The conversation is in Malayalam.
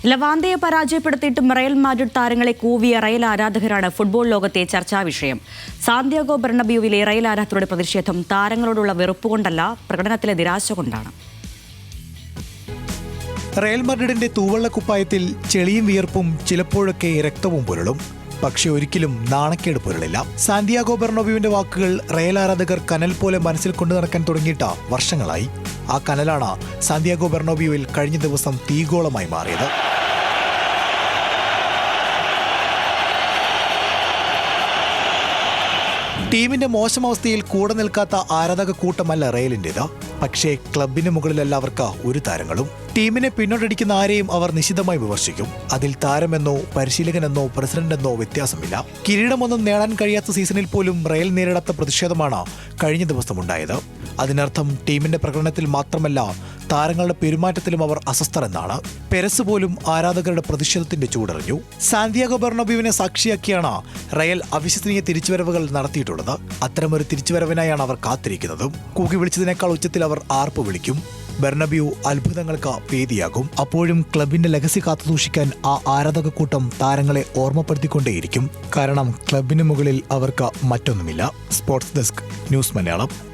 ലവാന്തയെ പരാജയപ്പെടുത്തിയിട്ടും റയൽ മാഡ്രിഡ് താരങ്ങളെ കൂവിയ റയൽ ആരാധകരാണ് ഫുട്ബോൾ ലോകത്തെ ചർച്ചാ വിഷയം. സാന്റിയാഗോ ബെർണബ്യൂവിലെ റയൽ ആരാധകരുടെ പ്രതിഷേധം താരങ്ങളോടുള്ള വെറുപ്പുകൊണ്ടല്ല, പ്രകടനത്തിലെ നിരാശ കൊണ്ടാണ്. റയൽ മാഡ്രിഡിന്റെ തൂവള്ളക്കുപ്പായത്തിൽ ചെളിയും വിയർപ്പും ചിലപ്പോഴൊക്കെ രക്തവും പുരളും. പക്ഷെ ഒരിക്കലും നാണക്കേട് പുരളില്ല. സാന്റിയാഗോ ബെർണബ്യൂവിന്റെ വാക്കുകൾ റയൽ ആരാധകർ കനൽ പോലെ മനസ്സിൽ കൊണ്ടു നടക്കാൻ തുടങ്ങിയിട്ട് വർഷങ്ങളായി. ആ കനലാണ് സാന്റിയാഗോ ബെർണബ്യൂവിൽ കഴിഞ്ഞ ദിവസം തീഗോളമായി മാറിയത്. ടീമിന്റെ മോശം അവസ്ഥയിൽ കൂടെ നിൽക്കാത്ത ആരാധക കൂട്ടമല്ല റയലിൻ്റെത്. പക്ഷേ ക്ലബിന് മുകളിലല്ല അവർക്ക് ഒരു താരങ്ങളും. ടീമിനെ പിന്നോട്ടടിക്കുന്ന ആരെയും അവർ നിശിതമായി വിമർശിക്കും. അതിൽ താരമെന്നോ പരിശീലകനെന്നോ പ്രസിഡന്റെന്നോ വ്യത്യാസമില്ല. കിരീടമൊന്നും നേടാൻ കഴിയാത്ത സീസണിൽ പോലും റയൽ നേരിടാത്ത പ്രതിഷേധമാണ് കഴിഞ്ഞ ദിവസം ഉണ്ടായത്. അതിനർത്ഥം ടീമിന്റെ പ്രകടനത്തിൽ മാത്രമല്ല, താരങ്ങളുടെ പെരുമാറ്റത്തിലും അവർ അസ്വസ്ഥർ എന്നാണ്. പെരസ് പോലും ആരാധകരുടെ പ്രതിഷേധത്തിന്റെ ചൂടറിഞ്ഞു. സാന്റിയാഗോ ബെർണബ്യൂവിനെ സാക്ഷിയാക്കിയാണ് റയൽ അവിശ്വസനീയ തിരിച്ചുവരവുകൾ നടത്തിയിട്ടുള്ളത്. അത്തരമൊരു തിരിച്ചുവരവിനായാണ് അവർ കാത്തിരിക്കുന്നത്. കൂകി വിളിച്ചതിനേക്കാൾ ഉച്ചത്തിൽ അവർ ആർപ്പ് വിളിക്കും. ബെർണബ്യൂ അത്ഭുതങ്ങൾക്ക് വേദിയാകും. അപ്പോഴും ക്ലബിന്റെ ലെഗസി കാത്തുസൂക്ഷിക്കാൻ ആ ആരാധക കൂട്ടം താരങ്ങളെ ഓർമ്മപ്പെടുത്തിക്കൊണ്ടേയിരിക്കും. കാരണം ക്ലബിന് മുകളിൽ അവർക്ക് മറ്റൊന്നുമില്ല. Sports desk, news Malayalam.